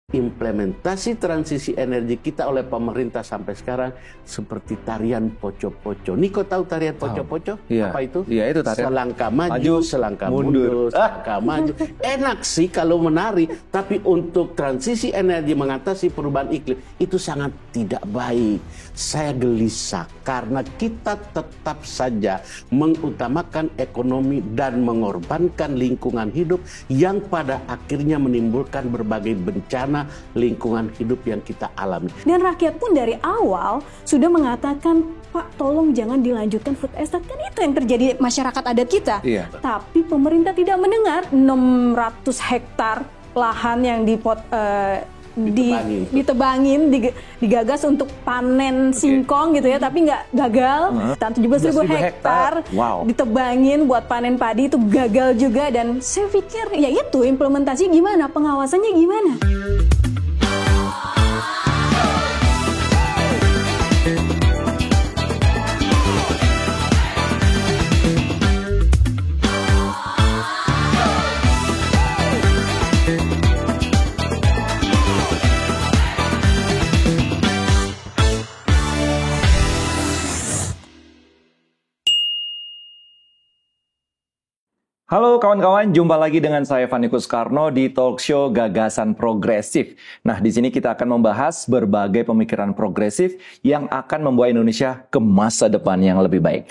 Implementasi transisi energi kita oleh pemerintah sampai sekarang seperti tarian poco-poco. Niko tahu tarian poco-poco? Iya. Apa itu? Iya, itu tarian. Selangkah maju, selangkah mundur, selangkah maju. Enak sih kalau menari, tapi untuk transisi energi mengatasi perubahan iklim itu sangat tidak baik. Saya gelisah karena kita tetap saja mengutamakan ekonomi dan mengorbankan lingkungan hidup yang pada akhirnya menimbulkan berbagai bencana lingkungan hidup yang kita alami. Dan rakyat pun dari awal sudah mengatakan, Pak, tolong jangan dilanjutkan food estate. Kan itu yang terjadi masyarakat adat kita. Iya. Tapi pemerintah tidak mendengar. 600 hektar lahan yang ditebangin, digagas untuk panen singkong gitu ya, tapi nggak gagal. 17.000 hektar ditebangin buat panen padi, itu gagal juga. Dan saya pikir ya itu implementasi gimana, pengawasannya gimana. Halo kawan-kawan, jumpa lagi dengan saya Fani Kuskarno di talk show Gagasan Progresif. Nah, di sini kita akan membahas berbagai pemikiran progresif yang akan membawa Indonesia ke masa depan yang lebih baik.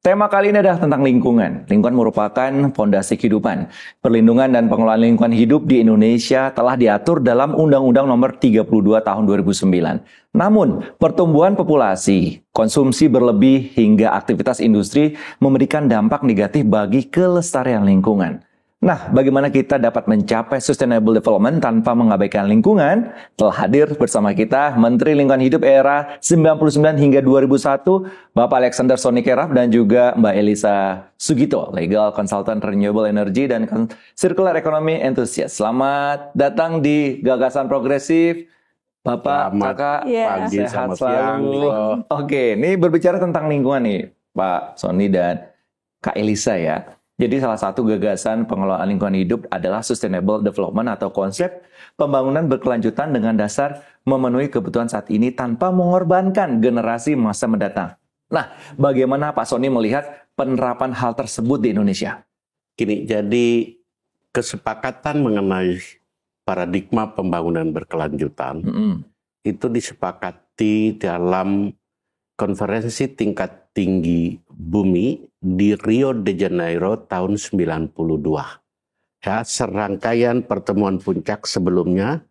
Tema kali ini adalah tentang lingkungan. Lingkungan merupakan fondasi kehidupan. Perlindungan dan pengelolaan lingkungan hidup di Indonesia telah diatur dalam Undang-Undang Nomor 32 Tahun 2009. Namun, pertumbuhan populasi, konsumsi berlebih hingga aktivitas industri memberikan dampak negatif bagi kelestarian lingkungan. Nah, bagaimana kita dapat mencapai sustainable development tanpa mengabaikan lingkungan? Telah hadir bersama kita Menteri Lingkungan Hidup era 99 hingga 2001, Bapak Alexander Sonikeraf dan juga Mbak Elisa Sugito, Legal Consultant Renewable Energy dan Circular Economy Enthusiast. Selamat datang di Gagasan Progresif. Bapak, Kakak, pagi, sehat selalu. Oke, ini berbicara tentang lingkungan nih, Pak Sony dan Kak Elisa ya. Jadi salah satu gagasan pengelolaan lingkungan hidup adalah sustainable development atau konsep pembangunan berkelanjutan dengan dasar memenuhi kebutuhan saat ini tanpa mengorbankan generasi masa mendatang. Nah, bagaimana Pak Sony melihat penerapan hal tersebut di Indonesia? Gini, jadi kesepakatan mengenai paradigma pembangunan berkelanjutan itu disepakati dalam konferensi tingkat tinggi bumi di Rio de Janeiro tahun 92. Ya, serangkaian pertemuan puncak sebelumnya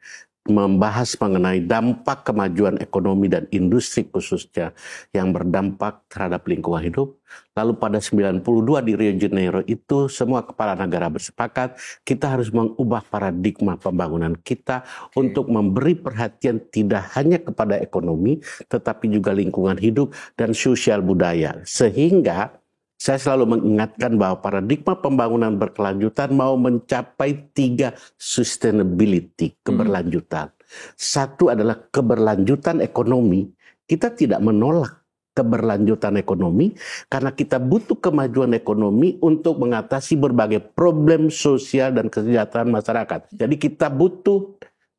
membahas mengenai dampak kemajuan ekonomi dan industri khususnya yang berdampak terhadap lingkungan hidup. Lalu pada 92 di Rio de Janeiro itu semua kepala negara bersepakat kita harus mengubah paradigma pembangunan kita untuk memberi perhatian tidak hanya kepada ekonomi tetapi juga lingkungan hidup dan sosial budaya. Sehingga saya selalu mengingatkan bahwa paradigma pembangunan berkelanjutan mau mencapai 3 sustainability, keberlanjutan. Satu adalah keberlanjutan ekonomi. Kita tidak menolak keberlanjutan ekonomi karena kita butuh kemajuan ekonomi untuk mengatasi berbagai problem sosial dan kesejahteraan masyarakat. Jadi kita butuh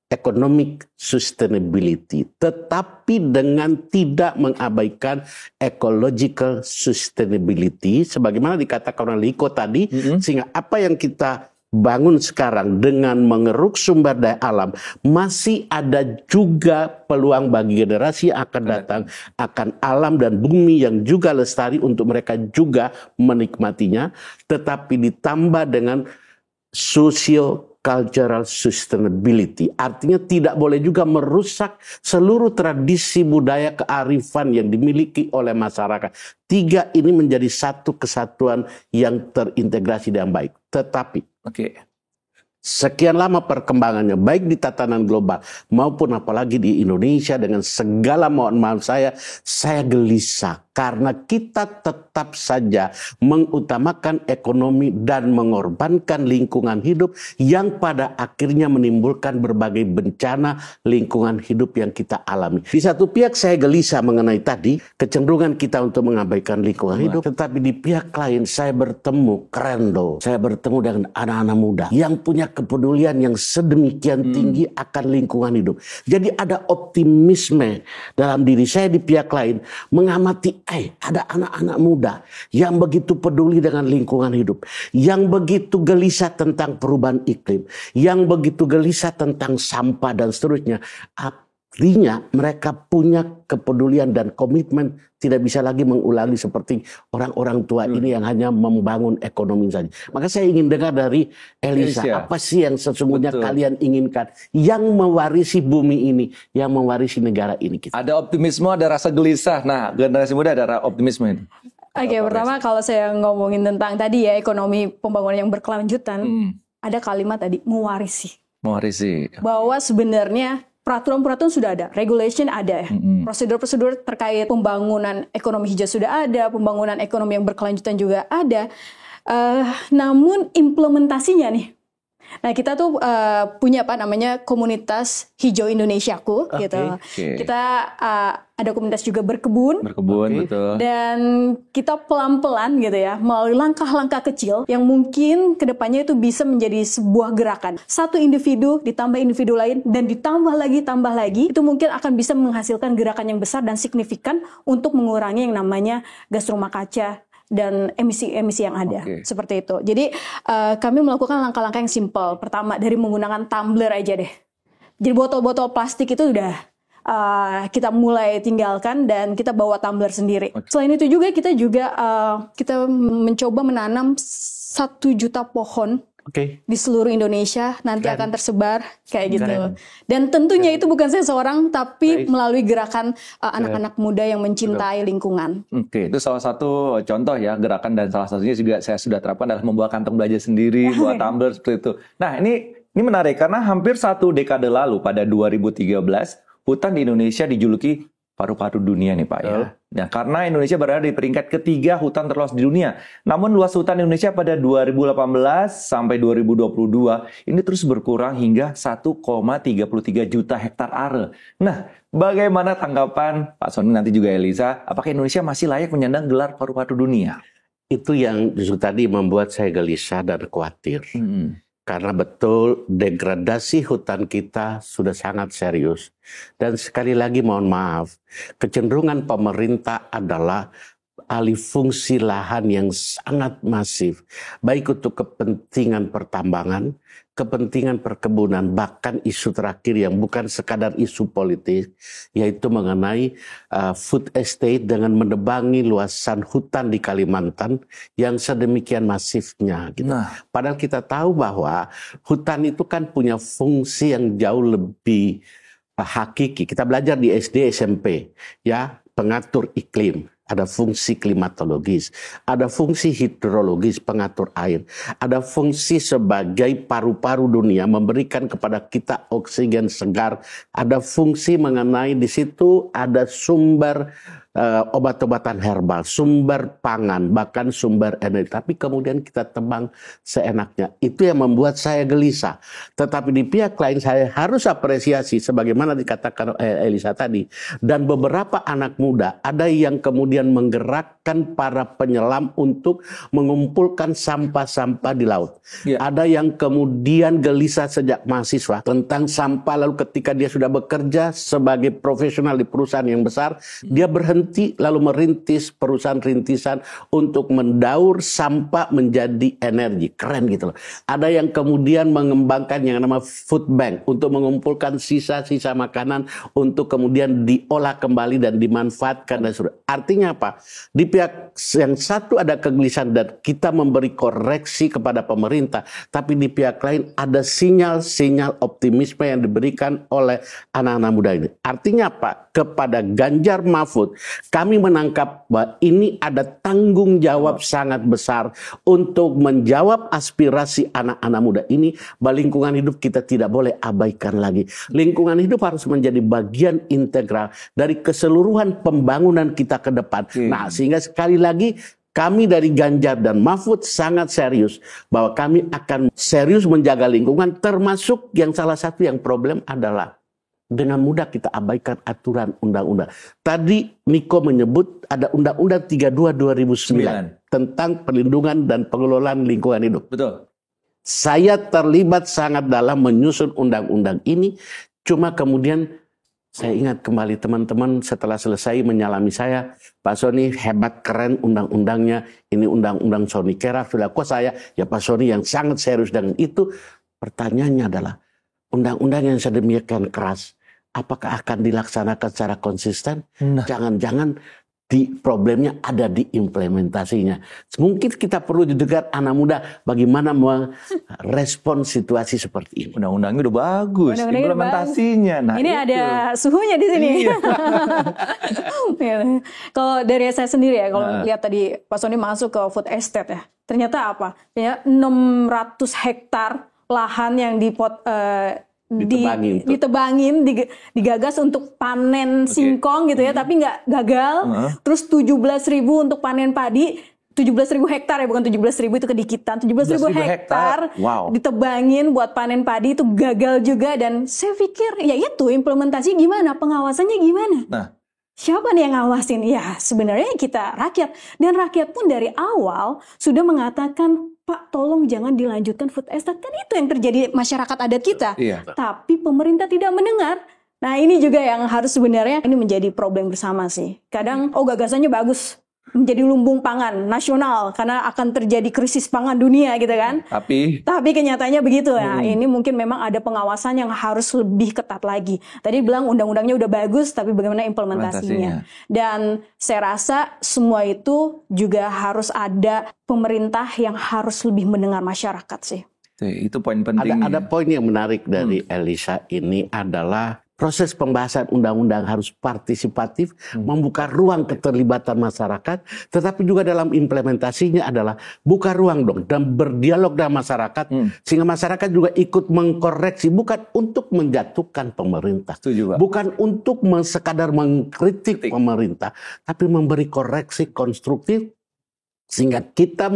economic sustainability, tetapi dengan tidak mengabaikan ecological sustainability, sebagaimana dikatakan oleh Liko tadi, sehingga apa yang kita bangun sekarang dengan mengeruk sumber daya alam, masih ada juga peluang bagi generasi yang akan datang, akan alam dan bumi yang juga lestari untuk mereka juga menikmatinya, tetapi ditambah dengan socio-cultural sustainability. Artinya tidak boleh juga merusak seluruh tradisi budaya kearifan yang dimiliki oleh masyarakat. 3 ini menjadi satu kesatuan yang terintegrasi dengan baik. Tetapi sekian lama perkembangannya baik di tatanan global maupun apalagi di Indonesia dengan segala mohon maaf saya gelisah karena kita tetap saja mengutamakan ekonomi dan mengorbankan lingkungan hidup yang pada akhirnya menimbulkan berbagai bencana lingkungan hidup yang kita alami. Di satu pihak saya gelisah mengenai tadi kecenderungan kita untuk mengabaikan lingkungan hidup, tetapi di pihak lain saya bertemu saya bertemu dengan anak-anak muda yang punya kepedulian yang sedemikian tinggi akan lingkungan hidup. Jadi ada optimisme dalam diri saya di pihak lain mengamati, ada anak-anak muda yang begitu peduli dengan lingkungan hidup, yang begitu gelisah tentang perubahan iklim, yang begitu gelisah tentang sampah dan seterusnya. Artinya mereka punya kepedulian dan komitmen, tidak bisa lagi mengulangi seperti orang-orang tua ini yang hanya membangun ekonomi saja. Maka saya ingin dengar dari Elisa, apa sih yang sesungguhnya kalian inginkan, yang mewarisi bumi ini, yang mewarisi negara ini kita. Ada optimisme, ada rasa gelisah. Nah, generasi muda ada optimisme itu. Oke, pertama kalau saya ngomongin tentang tadi ya ekonomi pembangunan yang berkelanjutan, ada kalimat tadi mewarisi. Bahwa sebenarnya peraturan-peraturan sudah ada, regulation ada, prosedur-prosedur terkait pembangunan ekonomi hijau sudah ada, pembangunan ekonomi yang berkelanjutan juga ada. Namun implementasinya nih, nah kita tuh punya komunitas hijau Indonesiaku gitu. Kita ada komunitas juga berkebun, betul. Dan kita pelan-pelan gitu ya, melalui langkah-langkah kecil yang mungkin kedepannya itu bisa menjadi sebuah gerakan. Satu individu ditambah individu lain dan ditambah lagi, itu mungkin akan bisa menghasilkan gerakan yang besar dan signifikan untuk mengurangi yang namanya gas rumah kaca dan emisi-emisi yang ada, seperti itu. Jadi kami melakukan langkah-langkah yang simpel. Pertama dari menggunakan tumbler aja deh. Jadi botol-botol plastik itu udah kita mulai tinggalkan dan kita bawa tumbler sendiri. Selain itu juga kita mencoba menanam 1 juta pohon di seluruh Indonesia, nanti akan tersebar kayak gitu. Dan tentunya itu bukan saya seorang, tapi melalui gerakan anak-anak muda yang mencintai lingkungan. Itu salah satu contoh ya gerakan, dan salah satunya juga saya sudah terapkan adalah membawa kantong belanja sendiri, bawa tumbler seperti itu. Nah ini menarik karena hampir 1 dekade lalu pada 2013 hutan di Indonesia dijuluki paru-paru dunia nih Pak ya. Nah, karena Indonesia berada di peringkat ketiga hutan terluas di dunia. Namun luas hutan Indonesia pada 2018 sampai 2022 ini terus berkurang hingga 1,33 juta hektar are. Nah, bagaimana tanggapan Pak Sony, nanti juga Elisa, apakah Indonesia masih layak menyandang gelar paru-paru dunia? Itu yang justru tadi membuat saya gelisah dan khawatir. Karena betul degradasi hutan kita sudah sangat serius. Dan sekali lagi mohon maaf, kecenderungan pemerintah adalah alih fungsi lahan yang sangat masif. Baik untuk kepentingan pertambangan, kepentingan perkebunan, bahkan isu terakhir yang bukan sekadar isu politik, yaitu mengenai food estate dengan menebangi luasan hutan di Kalimantan yang sedemikian masifnya. Gitu. Padahal kita tahu bahwa hutan itu kan punya fungsi yang jauh lebih hakiki. Kita belajar di SD, SMP, ya, pengatur iklim. Ada fungsi klimatologis, ada fungsi hidrologis pengatur air, ada fungsi sebagai paru-paru dunia memberikan kepada kita oksigen segar, ada fungsi mengenai di situ ada sumber obat-obatan herbal, sumber pangan, bahkan sumber energi. Tapi kemudian kita tebang seenaknya. Itu yang membuat saya gelisah. Tetapi di pihak lain saya harus apresiasi sebagaimana dikatakan Elisa tadi. Dan beberapa anak muda ada yang kemudian menggerakkan para penyelam untuk mengumpulkan sampah-sampah di laut. Ada yang kemudian gelisah sejak mahasiswa tentang sampah, lalu ketika dia sudah bekerja sebagai profesional di perusahaan yang besar, dia berhenti lalu merintis perusahaan rintisan untuk mendaur sampah menjadi energi. Keren gitu loh. Ada yang kemudian mengembangkan yang nama food bank untuk mengumpulkan sisa-sisa makanan untuk kemudian diolah kembali dan dimanfaatkan dan sebagainya. Artinya apa? Di pihak yang satu ada kegelisahan dan kita memberi koreksi kepada pemerintah, tapi di pihak lain ada sinyal-sinyal optimisme yang diberikan oleh anak-anak muda ini. Artinya apa? Kepada Ganjar Mahfud Kami menangkap bahwa ini ada tanggung jawab sangat besar untuk menjawab aspirasi anak-anak muda ini, bahwa lingkungan hidup kita tidak boleh abaikan lagi. Lingkungan hidup harus menjadi bagian integral dari keseluruhan pembangunan kita ke depan. Nah, sehingga sekali lagi kami dari Ganjar dan Mahfud sangat serius bahwa kami akan serius menjaga lingkungan, termasuk yang salah satu yang problem adalah dengan mudah kita abaikan aturan undang-undang. Tadi Niko menyebut ada Undang-Undang 32 2009 tentang perlindungan dan pengelolaan lingkungan hidup. Betul. Saya terlibat sangat dalam menyusun undang-undang ini, cuma kemudian saya ingat kembali teman-teman setelah selesai menyalami saya, Pak Sony hebat, keren undang-undangnya, ini undang-undang Sony Kera, sudah kok saya, ya Pak Sony yang sangat serius dengan itu. Pertanyaannya adalah, undang-undang yang sedemikian keras, apakah akan dilaksanakan secara konsisten? Jangan-jangan problemnya ada di implementasinya. Mungkin kita perlu didengar anak muda bagaimana merespon situasi seperti ini. Undang-undangnya udah bagus, implementasinya. Nah, ini ada suhunya di sini. Iya. Kalau dari saya sendiri ya, kalau lihat tadi Pak Sony masuk ke food estate ya, ternyata apa? Ya 600 hektar lahan yang ditebangin, digagas untuk panen singkong gitu ya, tapi nggak gagal. Terus 17.000 untuk panen padi, 17.000 hektar ya, bukan 17.000 itu kedikitan, 17.000 hektar ditebangin buat panen padi, itu gagal juga. Dan saya pikir ya itu implementasi gimana, pengawasannya gimana? Siapa nih yang ngawasin? Ya sebenarnya kita rakyat, dan rakyat pun dari awal sudah mengatakan, Pak, tolong jangan dilanjutkan food estate. Kan itu yang terjadi masyarakat adat kita. Tapi pemerintah tidak mendengar. Nah, ini juga yang harus sebenarnya ini menjadi problem bersama sih. Kadang, gagasannya bagus. Menjadi lumbung pangan nasional. Karena akan terjadi krisis pangan dunia gitu kan. Tapi kenyataannya begitu ya. Ini mungkin memang ada pengawasan yang harus lebih ketat lagi. Tadi bilang undang-undangnya udah bagus, tapi bagaimana implementasinya. Dan saya rasa semua itu juga harus ada pemerintah yang harus lebih mendengar masyarakat sih. Itu poin pentingnya. Ada poin yang menarik dari Elisa ini adalah proses pembahasan undang-undang harus partisipatif, membuka ruang keterlibatan masyarakat, tetapi juga dalam implementasinya adalah buka ruang dong dan berdialog dengan masyarakat, sehingga masyarakat juga ikut mengkoreksi, bukan untuk menjatuhkan pemerintah, bukan untuk sekadar mengkritik pemerintah, tapi memberi koreksi konstruktif sehingga kita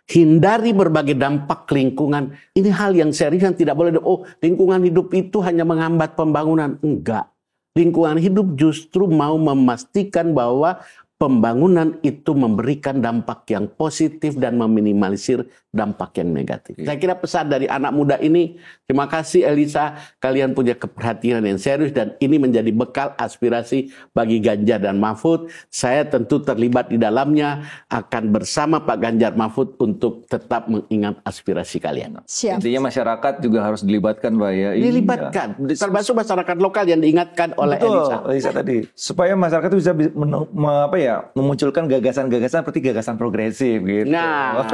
hindari berbagai dampak lingkungan. Ini hal yang serius yang tidak boleh, lingkungan hidup itu hanya menghambat pembangunan. Enggak. Lingkungan hidup justru mau memastikan bahwa pembangunan itu memberikan dampak yang positif dan meminimalisir dampak yang negatif. Saya kira pesan dari anak muda ini, terima kasih Elisa, kalian punya keperhatian yang serius dan ini menjadi bekal aspirasi bagi Ganjar dan Mahfud. Saya tentu terlibat di dalamnya, akan bersama Pak Ganjar Mahfud untuk tetap mengingat aspirasi kalian. Siap. Intinya masyarakat juga harus dilibatkan, Pak ya. Dilibatkan, termasuk masyarakat lokal yang diingatkan oleh Elisa tadi, supaya masyarakat itu bisa memunculkan gagasan-gagasan seperti gagasan progresif gitu. Nah,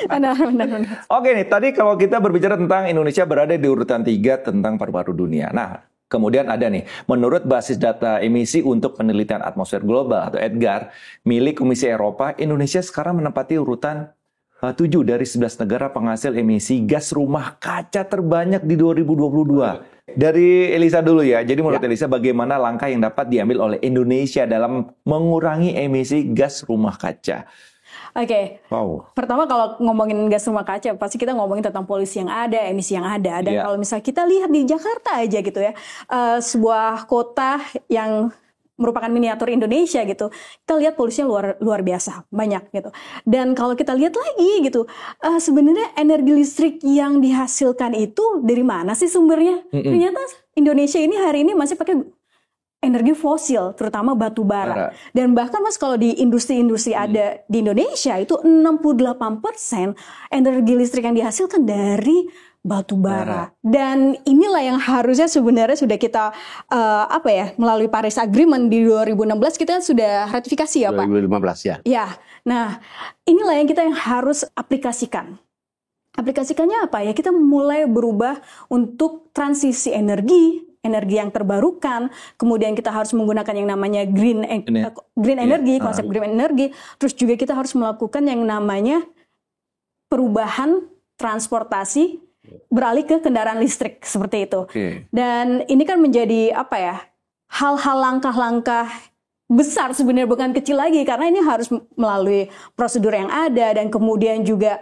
benar. Oke nih, tadi kalau kita berbicara tentang Indonesia berada di urutan 3 tentang paru-paru dunia. Nah, kemudian ada nih, menurut basis data emisi untuk penelitian atmosfer global atau EDGAR milik Komisi Eropa, Indonesia sekarang menempati urutan 7 dari 11 negara penghasil emisi gas rumah kaca terbanyak di 2022. Dari Elisa dulu ya. Jadi menurut Elisa, bagaimana langkah yang dapat diambil oleh Indonesia dalam mengurangi emisi gas rumah kaca? Oke. Pertama kalau ngomongin gas rumah kaca, pasti kita ngomongin tentang polusi yang ada, emisi yang ada. Dan kalau misalnya kita lihat di Jakarta aja gitu ya, sebuah kota yang merupakan miniatur Indonesia gitu, kita lihat polusinya luar biasa banyak gitu. Dan kalau kita lihat lagi gitu, sebenarnya energi listrik yang dihasilkan itu dari mana sih sumbernya? Ternyata Indonesia ini hari ini masih pakai energi fosil, terutama batu bara. Dan bahkan Mas kalau di industri-industri ada di Indonesia itu 68% energi listrik yang dihasilkan dari batu bara. Dan inilah yang harusnya sebenarnya sudah kita melalui Paris Agreement di 2016 kita sudah ratifikasi ya Pak. 2015 ya. Ya. Nah, inilah yang kita harus aplikasikan. Aplikasikannya apa ya? Kita mulai berubah untuk transisi energi energi yang terbarukan, kemudian kita harus menggunakan yang namanya green energy, konsep green energy, terus juga kita harus melakukan yang namanya perubahan transportasi beralih ke kendaraan listrik seperti itu. Dan ini kan menjadi hal-hal langkah-langkah besar sebenarnya, bukan kecil lagi, karena ini harus melalui prosedur yang ada dan kemudian juga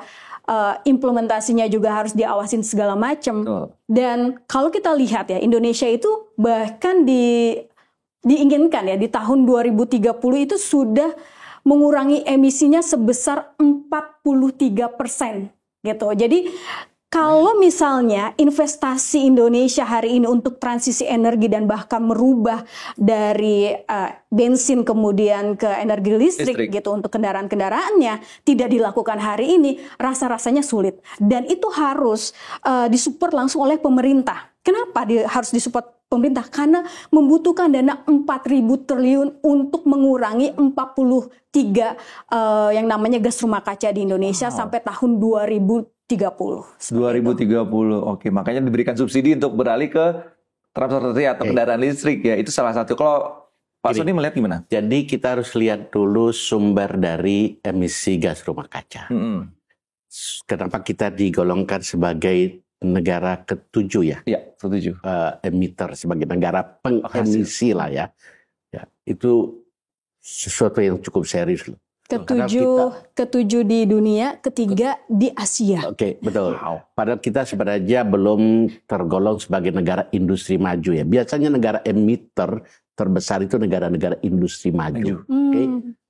implementasinya juga harus diawasin segala macam. Dan kalau kita lihat ya, Indonesia itu bahkan diinginkan ya di tahun 2030 itu sudah mengurangi emisinya sebesar 43% gitu. Jadi kalau misalnya investasi Indonesia hari ini untuk transisi energi dan bahkan merubah dari bensin kemudian ke energi listrik gitu untuk kendaraan-kendaraannya tidak dilakukan hari ini, rasa-rasanya sulit. Dan itu harus disupport langsung oleh pemerintah. Kenapa harus disupport pemerintah? Karena membutuhkan dana 4.000 triliun untuk mengurangi 43 yang namanya gas rumah kaca di Indonesia sampai tahun 2030. Oke, makanya diberikan subsidi untuk beralih ke transportasi atau kendaraan listrik ya. Itu salah satu. Kalau Pak Sony melihat gimana? Jadi kita harus lihat dulu sumber dari emisi gas rumah kaca. Kenapa kita digolongkan sebagai negara ke-7 ya? Iya, ke-7. Emitter, sebagai negara pengemisi lah ya. Itu sesuatu yang cukup serius loh. Ketujuh di dunia, ketiga di Asia. Oke, betul. Padahal kita sebenarnya belum tergolong sebagai negara industri maju ya. Biasanya negara emitter terbesar itu negara-negara industri maju.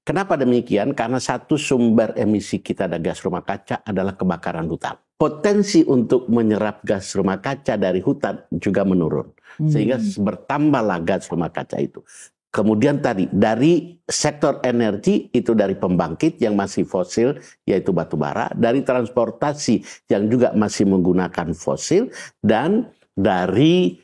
Kenapa demikian? Karena satu sumber emisi kita dari gas rumah kaca adalah kebakaran hutan. Potensi untuk menyerap gas rumah kaca dari hutan juga menurun. Sehingga bertambahlah gas rumah kaca itu. Kemudian tadi dari sektor energi itu dari pembangkit yang masih fosil yaitu batu bara, dari transportasi yang juga masih menggunakan fosil, dan dari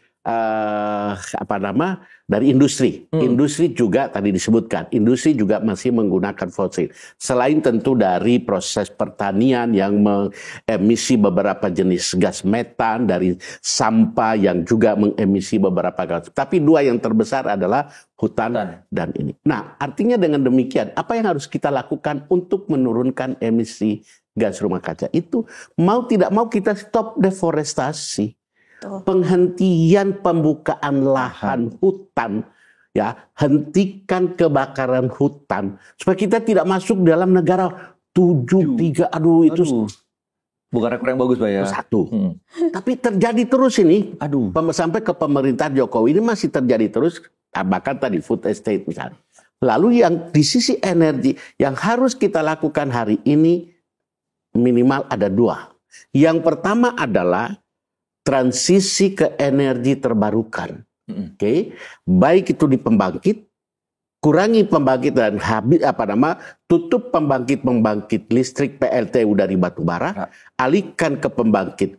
dari industri. Industri juga tadi disebutkan, industri juga masih menggunakan fosil. Selain tentu dari proses pertanian yang mengemisi beberapa jenis gas metan, dari sampah yang juga mengemisi beberapa gas. Tapi dua yang terbesar adalah hutan dan ini. Nah, artinya dengan demikian, apa yang harus kita lakukan untuk menurunkan emisi gas rumah kaca itu? Mau tidak mau kita stop deforestasi. Penghentian pembukaan lahan hutan, ya, hentikan kebakaran hutan supaya kita tidak masuk dalam negara 73. Itu bukan rekor yang bagus, Pak ya. Satu. Tapi terjadi terus ini. Sampai ke pemerintah Jokowi ini masih terjadi terus, bahkan tadi food estate misalnya. Lalu yang di sisi energi yang harus kita lakukan hari ini minimal ada dua. Yang pertama adalah transisi ke energi terbarukan. Baik itu di pembangkit, kurangi pembangkit dan tutup pembangkit listrik PLTU dari batu bara, alihkan ke pembangkit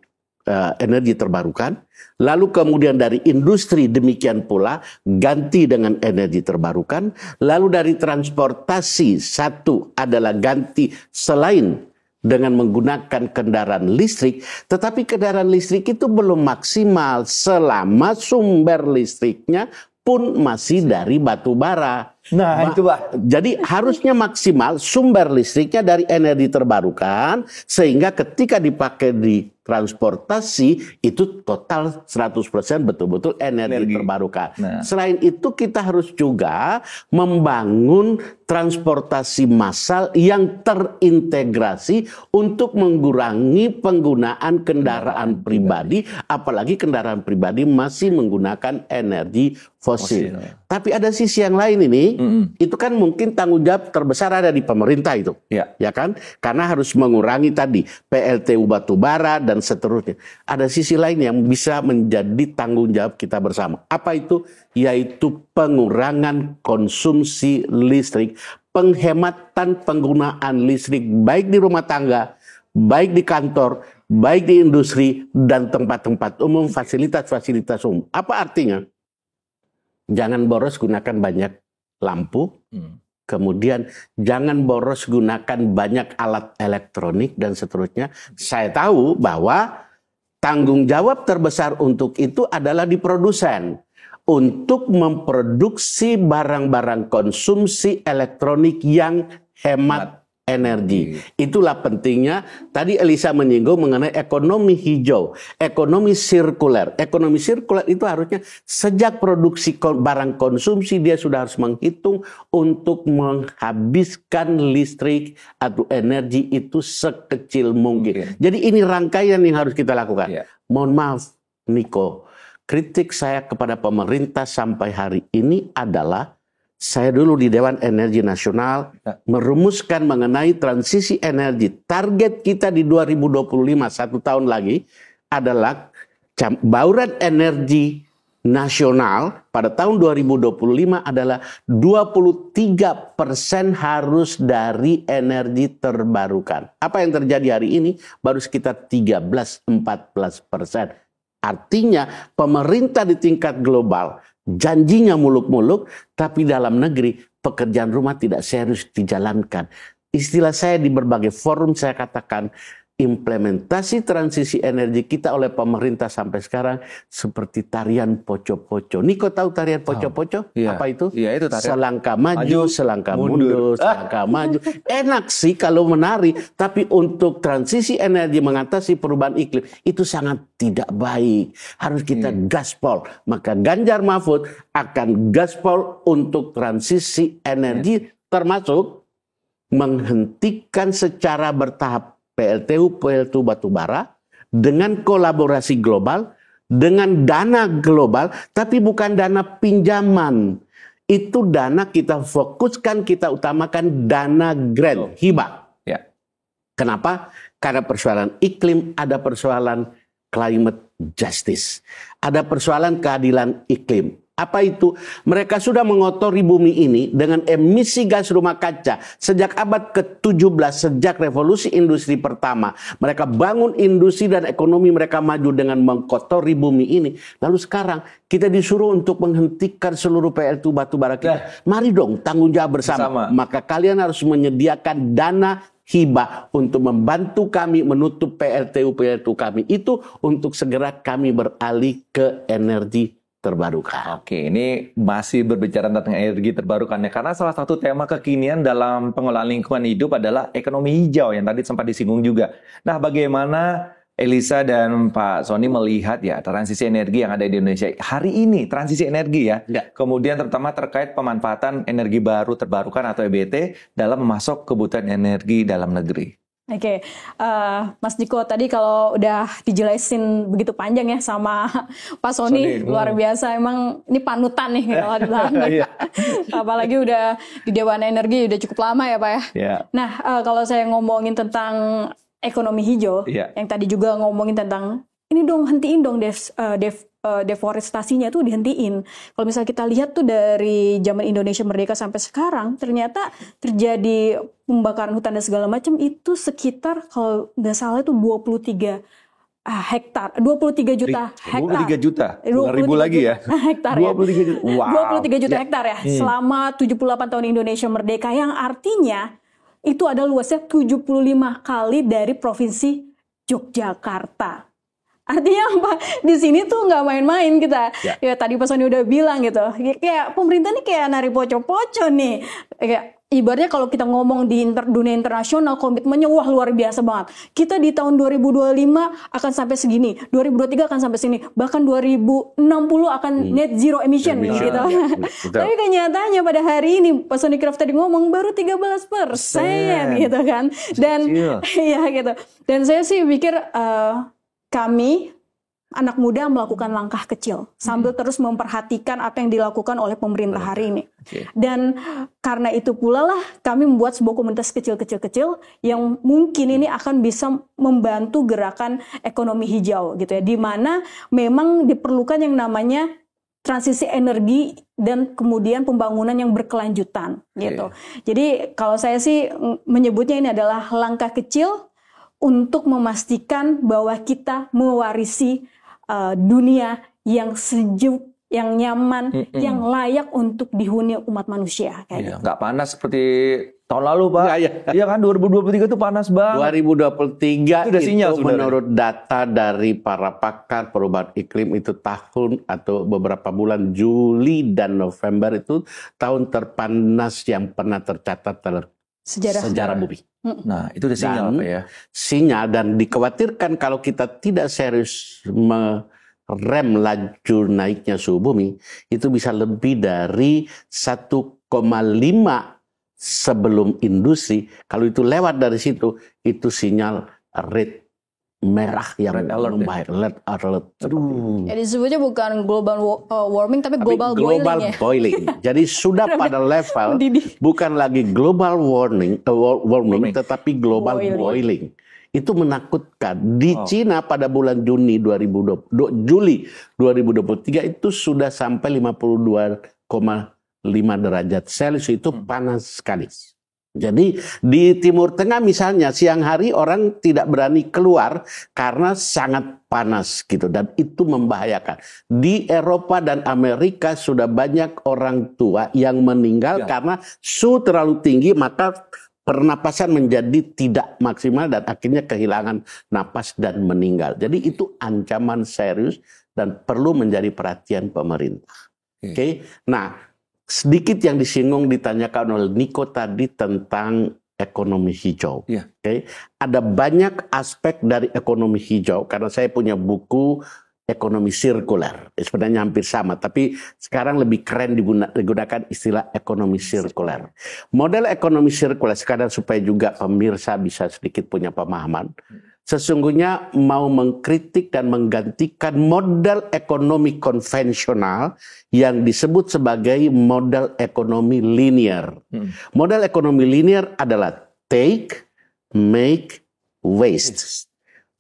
energi terbarukan, lalu kemudian dari industri demikian pula ganti dengan energi terbarukan, lalu dari transportasi satu adalah ganti selain dengan menggunakan kendaraan listrik, tetapi kendaraan listrik itu belum maksimal selama sumber listriknya pun masih dari batu bara. Nah, itu Pak. Jadi harusnya maksimal sumber listriknya dari energi terbarukan, sehingga ketika dipakai di transportasi itu total 100% betul-betul energi terbarukan. Selain itu kita harus juga membangun transportasi massal yang terintegrasi untuk mengurangi penggunaan kendaraan pribadi, apalagi kendaraan pribadi masih menggunakan energi fosil. Tapi ada sisi yang lain ini, itu kan mungkin tanggung jawab terbesar ada di pemerintah itu, ya kan? Karena harus mengurangi tadi PLTU batu bara dan seterusnya. Ada sisi lain yang bisa menjadi tanggung jawab kita bersama. Apa itu? Yaitu pengurangan konsumsi listrik, penghematan penggunaan listrik baik di rumah tangga, baik di kantor, baik di industri dan tempat-tempat umum, fasilitas-fasilitas umum. Apa artinya? Jangan boros gunakan banyak lampu, kemudian jangan boros gunakan banyak alat elektronik dan seterusnya. Saya tahu bahwa tanggung jawab terbesar untuk itu adalah di produsen. Untuk memproduksi barang-barang konsumsi elektronik yang hemat energi. Itulah pentingnya. Tadi Elisa menyinggung mengenai ekonomi hijau, ekonomi sirkuler. Ekonomi sirkuler itu harusnya sejak produksi barang konsumsi dia sudah harus menghitung untuk menghabiskan listrik atau energi itu sekecil mungkin. Jadi ini rangkaian yang harus kita lakukan. Mohon maaf, Niko. Kritik saya kepada pemerintah sampai hari ini adalah saya dulu di Dewan Energi Nasional merumuskan mengenai transisi energi. Target kita di 2025, 1 tahun lagi, adalah bauran energi nasional pada tahun 2025 adalah 23% harus dari energi terbarukan. Apa yang terjadi hari ini? Baru sekitar 13-14%. Artinya pemerintah di tingkat global janjinya muluk-muluk, tapi dalam negeri pekerjaan rumah tidak serius dijalankan. Istilah saya di berbagai forum saya katakan, implementasi transisi energi kita oleh pemerintah sampai sekarang seperti tarian poco-poco. Niko tahu tarian poco-poco? Apa itu? Iya, itu tarian. Selangkah maju, selangkah mundur, selangkah maju. Enak sih kalau menari, tapi untuk transisi energi mengatasi perubahan iklim itu sangat tidak baik. Harus kita gaspol. Maka Ganjar Mahfud akan gaspol untuk transisi energi termasuk menghentikan secara bertahap PLTU batubara dengan kolaborasi global, dengan dana global, tapi bukan dana pinjaman. Itu dana kita fokuskan, kita utamakan dana grant, hibah. Kenapa? Karena persoalan iklim, ada persoalan climate justice. Ada persoalan keadilan iklim. Apa itu? Mereka sudah mengotori bumi ini dengan emisi gas rumah kaca sejak abad ke-17, sejak revolusi industri pertama. Mereka bangun industri dan ekonomi mereka maju dengan mengkotori bumi ini. Lalu sekarang kita disuruh untuk menghentikan seluruh PLTU batubara kita. Mari dong tanggung jawab bersama. Maka kalian harus menyediakan dana hibah untuk membantu kami menutup PLTU kami itu untuk segera kami beralih ke energi terbarukan. Oke, ini masih berbicara tentang energi terbarukan ya, karena salah satu tema kekinian dalam pengelolaan lingkungan hidup adalah ekonomi hijau yang tadi sempat disinggung juga. Nah, bagaimana Elisa dan Pak Sony melihat ya transisi energi yang ada di Indonesia hari ini, transisi energi ya. Kemudian terutama terkait pemanfaatan energi baru terbarukan atau EBT dalam memasok kebutuhan energi dalam negeri. Oke, Mas Diko tadi kalau udah dijelasin begitu panjang ya sama Pak Sony, luar biasa. Emang ini panutan nih kalau dibilang. Apalagi udah di Dewan Energi udah cukup lama ya Pak ya. Nah, kalau saya ngomongin tentang ekonomi hijau, yang tadi juga ngomongin tentang ini dong, hentiin dong deforestasinya tuh dihentiin. Kalau misalnya kita lihat tuh dari zaman Indonesia merdeka sampai sekarang, ternyata terjadi pembakaran hutan dan segala macam itu sekitar kalau nggak salah itu 23 hektar, 23 juta hektar. 23 juta? Bukan ribu lagi ya? Hektar 23 juta. Wow. 23 juta hektar ya. Selama 78 tahun Indonesia merdeka, yang artinya itu ada luasnya 75 kali dari provinsi Yogyakarta. Artinya apa? Di sini tuh nggak main-main kita. Ya tadi Pak Sony udah bilang gitu. Kayak pemerintah nih kayak nari poco-poco nih. Kayak ibaratnya kalau kita ngomong di dunia internasional, komitmennya wah luar biasa banget. Kita di tahun 2025 akan sampai segini, 2023 akan sampai sini, bahkan 2060 akan net zero emission gitu. Tapi kenyataannya pada hari ini Pak Sony Craft tadi ngomong baru 13% gitu kan. Dan ya gitu. Dan saya sih pikir kami anak muda melakukan langkah kecil sambil terus memperhatikan apa yang dilakukan oleh pemerintah hari ini. Dan karena itu pula lah kami membuat sebuah komunitas kecil-kecil yang mungkin ini akan bisa membantu gerakan ekonomi hijau gitu ya, di mana memang diperlukan yang namanya transisi energi dan kemudian pembangunan yang berkelanjutan gitu. Jadi kalau saya sih menyebutnya ini adalah langkah kecil untuk memastikan bahwa kita mewarisi dunia yang sejuk, yang nyaman, yang layak untuk dihuni umat manusia. Nggak panas seperti Tahun lalu, Pak. Iya kan, 2023 itu panas banget. 2023 itu sinyal, menurut data dari para pakar perubahan iklim itu tahun atau beberapa bulan Juli dan November itu tahun terpanas yang pernah tercatat dalam sejarah bumi. Nah, itu udah sinyal apa ya? Sinyal, dan dikhawatirkan kalau kita tidak serius merem laju naiknya suhu bumi, itu bisa lebih dari 1,5 sebelum industri. Kalau itu lewat dari situ, itu sinyal red merah yang membaik, red alert. Jadi disebutnya bukan global warming tapi global boiling. Jadi sudah pada level bukan lagi global warming, tetapi global boiling. Itu menakutkan. Di Cina pada bulan Juli 2023 itu sudah sampai 52,5 derajat Celcius, itu panas sekali. Jadi di Timur Tengah misalnya siang hari orang tidak berani keluar karena sangat panas gitu, dan itu membahayakan. Di Eropa dan Amerika sudah banyak orang tua yang meninggal karena suhu terlalu tinggi, maka pernapasan menjadi tidak maksimal dan akhirnya kehilangan napas dan meninggal. Jadi itu ancaman serius dan perlu menjadi perhatian pemerintah. Oke. Nah, sedikit yang disinggung ditanyakan oleh Niko tadi tentang ekonomi hijau. Okay. Ada banyak aspek dari ekonomi hijau, karena saya punya buku ekonomi sirkuler. Sebenarnya hampir sama, tapi sekarang lebih keren digunakan istilah ekonomi sirkuler. Model ekonomi sirkuler, sekadar supaya juga pemirsa bisa sedikit punya pemahaman, sesungguhnya mau mengkritik dan menggantikan model ekonomi konvensional yang disebut sebagai model ekonomi linear. Model ekonomi linear adalah take, make, waste.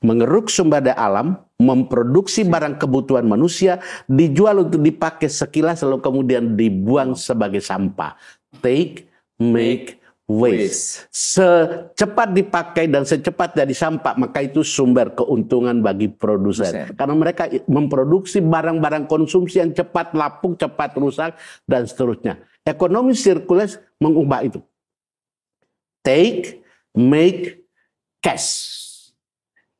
Mengeruk sumber daya alam, memproduksi barang kebutuhan manusia, dijual untuk dipakai sekilas, lalu kemudian dibuang sebagai sampah. Take, make, waste. Secepat dipakai dan secepat jadi sampah, maka itu sumber keuntungan bagi produsen. Karena mereka memproduksi barang-barang konsumsi yang cepat lapuk, cepat rusak, dan seterusnya. Ekonomi sirkuler mengubah itu. Take, make, cash.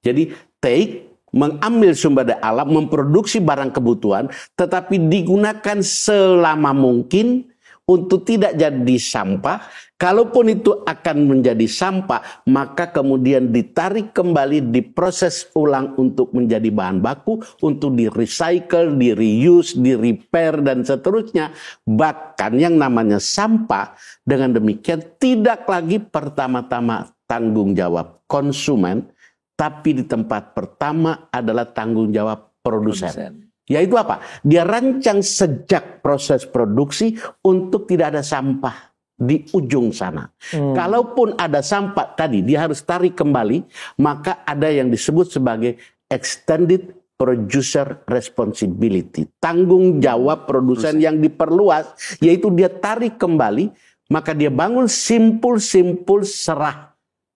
Jadi take, mengambil sumber daya alam, memproduksi barang kebutuhan, tetapi digunakan selama mungkin untuk tidak jadi sampah. Kalaupun itu akan menjadi sampah, maka kemudian ditarik kembali, diproses ulang untuk menjadi bahan baku, untuk di-recycle, di-reuse, di-repair, dan seterusnya. Bahkan yang namanya sampah, dengan demikian tidak lagi pertama-tama tanggung jawab konsumen, tapi di tempat pertama adalah tanggung jawab produsen. Yaitu apa? Dia rancang sejak proses produksi untuk tidak ada sampah di ujung sana. Kalaupun ada sampah tadi, dia harus tarik kembali, maka ada yang disebut sebagai extended producer responsibility. Tanggung jawab produsen yang diperluas, yaitu dia tarik kembali, maka dia bangun simpul-simpul serah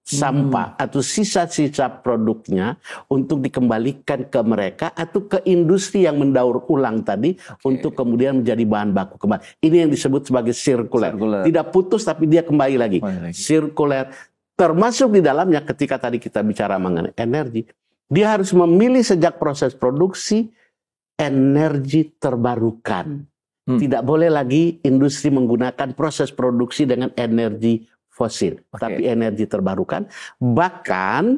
sampah atau sisa-sisa produknya untuk dikembalikan ke mereka atau ke industri yang mendaur ulang tadi untuk kemudian menjadi bahan baku kembali. Ini yang disebut sebagai sirkuler. Tidak putus tapi dia kembali lagi. Sirkuler, termasuk di dalamnya ketika tadi kita bicara mengenai energi, dia harus memilih sejak proses produksi energi terbarukan. Tidak boleh lagi industri menggunakan proses produksi dengan energi fosil, tapi energi terbarukan. Bahkan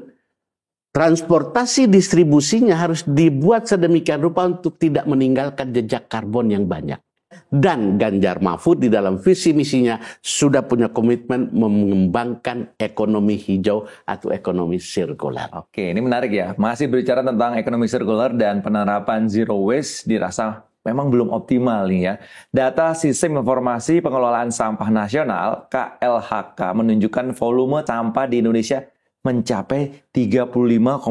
transportasi distribusinya harus dibuat sedemikian rupa untuk tidak meninggalkan jejak karbon yang banyak. Dan Ganjar Mahfud di dalam visi misinya sudah punya komitmen mengembangkan ekonomi hijau atau ekonomi sirkuler. Oke, ini menarik ya. Masih berbicara tentang ekonomi sirkuler dan penerapan zero waste dirasa memang belum optimal nih ya. Data Sistem Informasi Pengelolaan Sampah Nasional KLHK menunjukkan volume sampah di Indonesia mencapai 35,92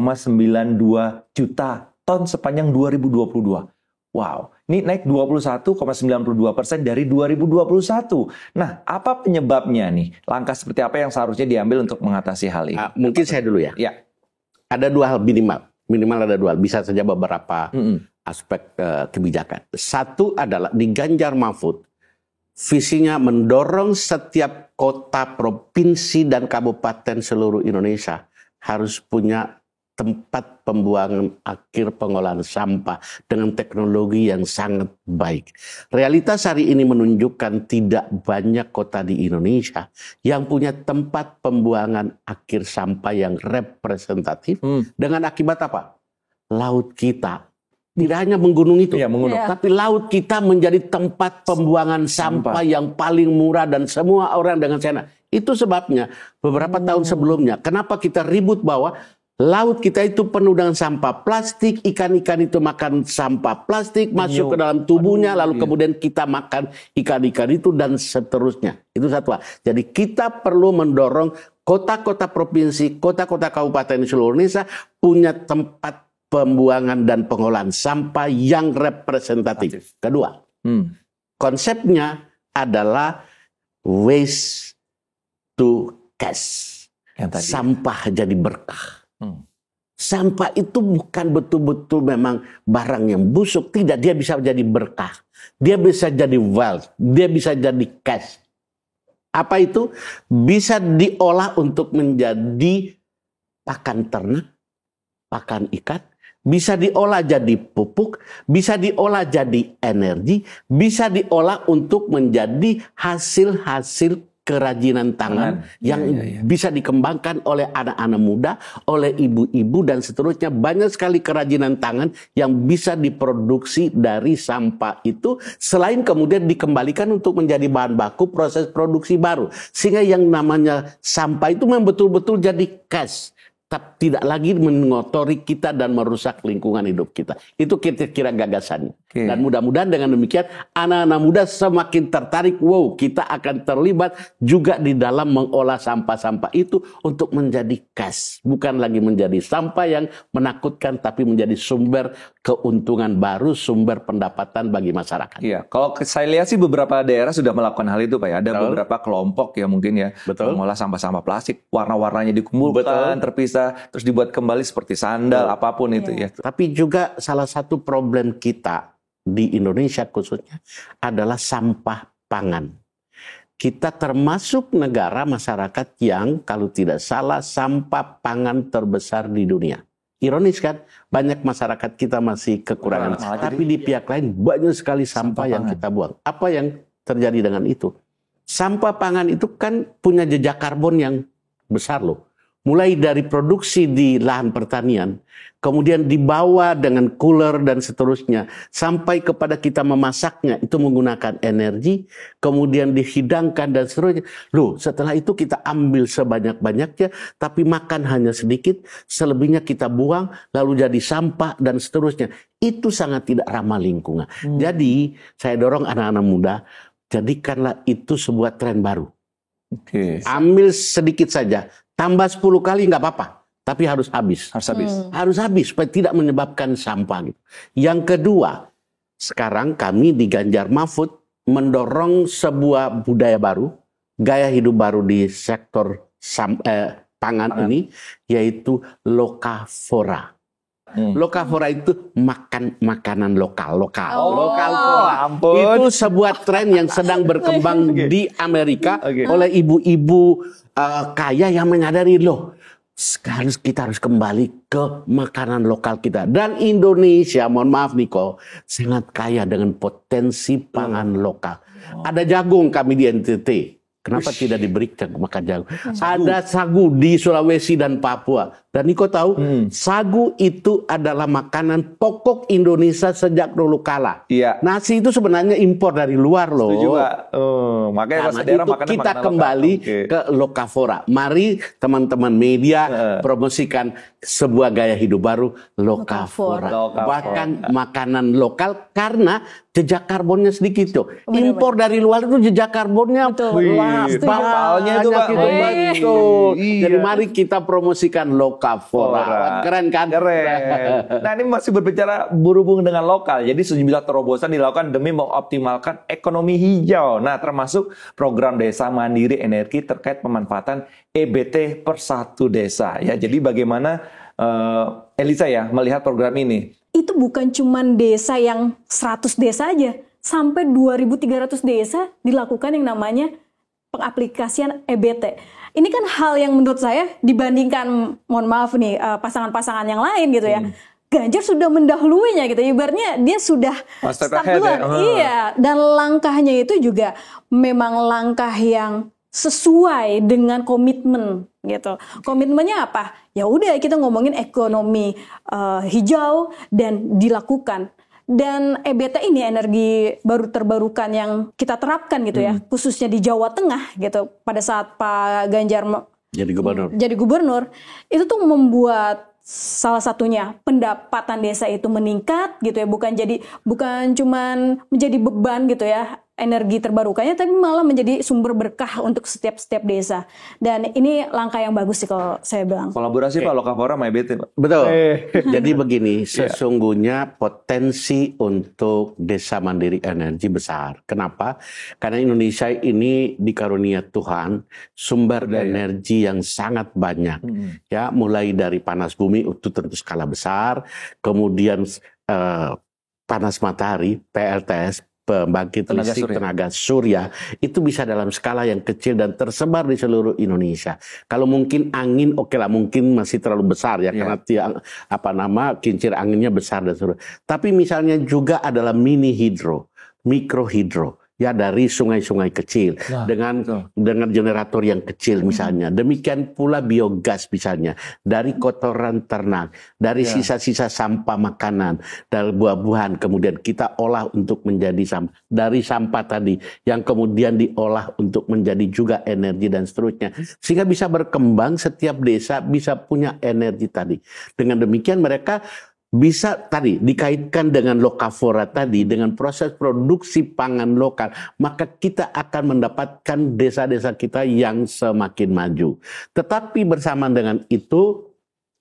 juta ton sepanjang 2022. Wow, ini naik 21,92% dari 2021. Nah, apa penyebabnya nih? Langkah seperti apa yang seharusnya diambil untuk mengatasi hal ini? Mungkin saya dulu ya. Ada dua hal minimal. Minimal ada dua hal. Bisa saja beberapa aspek kebijakan. Satu adalah di Ganjar Mahfud, visinya mendorong setiap kota, provinsi, dan kabupaten seluruh Indonesia harus punya tempat pembuangan akhir pengolahan sampah dengan teknologi yang sangat baik. Realitas hari ini menunjukkan tidak banyak kota di Indonesia yang punya tempat pembuangan akhir sampah yang representatif. Dengan akibat apa? Laut kita tidak hanya menggunung itu, tapi laut kita menjadi tempat pembuangan sampah yang paling murah dan semua orang dengan senang. Itu sebabnya beberapa tahun sebelumnya, kenapa kita ribut bahwa laut kita itu penuh dengan sampah plastik, ikan-ikan itu makan sampah plastik, masuk ke dalam tubuhnya, lalu kemudian kita makan ikan-ikan itu dan seterusnya. Itu satu hal. Jadi kita perlu mendorong kota-kota provinsi, kota-kota kabupaten di seluruh Indonesia punya tempat pembuangan dan pengolahan sampah yang representatif. Kedua, konsepnya adalah waste to cash. Sampah jadi berkah. Sampah itu bukan betul-betul memang barang yang busuk. Tidak, dia bisa jadi berkah. Dia bisa jadi wealth. Dia bisa jadi cash. Apa itu? Bisa diolah untuk menjadi pakan ternak, pakan ikan. Bisa diolah jadi pupuk, bisa diolah jadi energi, bisa diolah untuk menjadi hasil-hasil kerajinan tangan yang bisa dikembangkan oleh anak-anak muda, oleh ibu-ibu dan seterusnya. Banyak sekali kerajinan tangan yang bisa diproduksi dari sampah itu, selain kemudian dikembalikan untuk menjadi bahan baku proses produksi baru. Sehingga yang namanya sampah itu memang betul-betul jadi cash. Tidak lagi mengotori kita dan merusak lingkungan hidup kita. Itu kira-kira gagasannya. Dan mudah-mudahan dengan demikian anak-anak muda semakin tertarik. Wow, kita akan terlibat juga di dalam mengolah sampah-sampah itu untuk menjadi cash. Bukan lagi menjadi sampah yang menakutkan, tapi menjadi sumber keuntungan baru, sumber pendapatan bagi masyarakat. Iya, kalau saya lihat sih beberapa daerah sudah melakukan hal itu, Pak ya. Ada beberapa kelompok ya mungkin ya mengolah sampah-sampah plastik, warna-warnanya dikumpulkan, terpisah, terus dibuat kembali seperti sandal, apapun itu ya. Tapi juga salah satu problem kita di Indonesia khususnya adalah sampah pangan. Kita termasuk negara masyarakat yang kalau tidak salah sampah pangan terbesar di dunia. Ironis kan, banyak masyarakat kita masih kekurangan. Tapi di pihak lain banyak sekali sampah yang kita buang. Apa yang terjadi dengan itu? Sampah pangan itu kan punya jejak karbon yang besar loh. Mulai dari produksi di lahan pertanian, kemudian dibawa dengan cooler dan seterusnya, sampai kepada kita memasaknya, itu menggunakan energi, kemudian dihidangkan dan seterusnya. Loh, setelah itu kita ambil sebanyak-banyaknya, tapi makan hanya sedikit, selebihnya kita buang, lalu jadi sampah dan seterusnya. Itu sangat tidak ramah lingkungan. Jadi, saya dorong anak-anak muda, jadikanlah itu sebuah tren baru. Ambil sedikit saja. Tambah 10 kali nggak apa-apa, tapi harus habis. Harus habis supaya tidak menyebabkan sampah. Gitu. Yang kedua, sekarang kami di Ganjar Mahfud mendorong sebuah budaya baru, gaya hidup baru di sektor pangan ini, yaitu lokavora. Lokavora itu makan makanan lokal. Lokavora. Itu sebuah tren yang sedang berkembang di Amerika oleh ibu-ibu kaya yang menyadari loh, kita harus kembali ke makanan lokal kita. Dan Indonesia, mohon maaf Niko, sangat kaya dengan potensi pangan lokal. Ada jagung kami di NTT. Kenapa tidak diberikan makan jagung? Ada sagu di Sulawesi dan Papua. Dan Niko tahu, sagu itu adalah makanan pokok Indonesia sejak dulu kala. Nasi itu sebenarnya impor dari luar loh. Setuju, Pak. Makanya itu kita kembali ke lokavora. Mari teman-teman media promosikan sebuah gaya hidup baru, lokavora. Bahkan makanan lokal karena jejak karbonnya sedikit tuh. Impor dari luar itu jejak karbonnya bapalnya itu Pak. Jadi mari kita promosikan lokavora. Keren kan? Keren. Nah, ini masih berbicara berhubung dengan lokal. Jadi sejumlah terobosan dilakukan demi mengoptimalkan ekonomi hijau. Nah, termasuk program Desa Mandiri Energi terkait pemanfaatan EBT per satu desa. Ya, jadi bagaimana Elisa ya melihat program ini? Itu bukan cuma desa yang 100 desa aja, sampai 2.300 desa dilakukan yang namanya pengaplikasian EBT. Ini kan hal yang menurut saya dibandingkan, mohon maaf nih, pasangan-pasangan yang lain gitu ya. Ganjar sudah mendahuluinya gitu, ibaratnya dia sudah start duluan. Iya, dan langkahnya itu juga memang langkah yang sesuai dengan komitmen gitu. Komitmennya apa? Ya udah kita ngomongin ekonomi hijau dan dilakukan. Dan EBT ini energi baru terbarukan yang kita terapkan gitu ya, khususnya di Jawa Tengah gitu. Pada saat Pak Ganjar jadi gubernur, itu tuh membuat salah satunya pendapatan desa itu meningkat gitu ya, bukan cuman menjadi beban gitu ya energi terbarukannya, tapi malah menjadi sumber berkah untuk setiap desa. Dan ini langkah yang bagus sih kalau saya bilang. Kolaborasi Pak Lokapora sama EBT, Pak. Betul. Jadi begini, sesungguhnya potensi untuk desa mandiri energi besar. Kenapa? Karena Indonesia ini dikarunia Tuhan sumber energi yang sangat banyak. Ya, mulai dari panas bumi itu tentu skala besar, kemudian panas matahari, PLTS, pembangkit listrik tenaga surya, itu bisa dalam skala yang kecil dan tersebar di seluruh Indonesia. Kalau mungkin angin, oke lah, mungkin masih terlalu besar ya, karena kincir anginnya besar dan seluruh. Tapi misalnya juga adalah mini hidro, mikro hidro, ya dari sungai-sungai kecil dengan generator yang kecil misalnya. Demikian pula biogas misalnya dari kotoran ternak, dari sisa-sisa sampah makanan, dari buah-buahan kemudian kita olah untuk menjadi sampah, dari sampah tadi yang kemudian diolah untuk menjadi juga energi dan seterusnya. Sehingga bisa berkembang, setiap desa bisa punya energi tadi. Dengan demikian mereka bisa tadi dikaitkan dengan Lokavora tadi, dengan proses produksi pangan lokal, maka kita akan mendapatkan desa-desa kita yang semakin maju. Tetapi bersama dengan itu,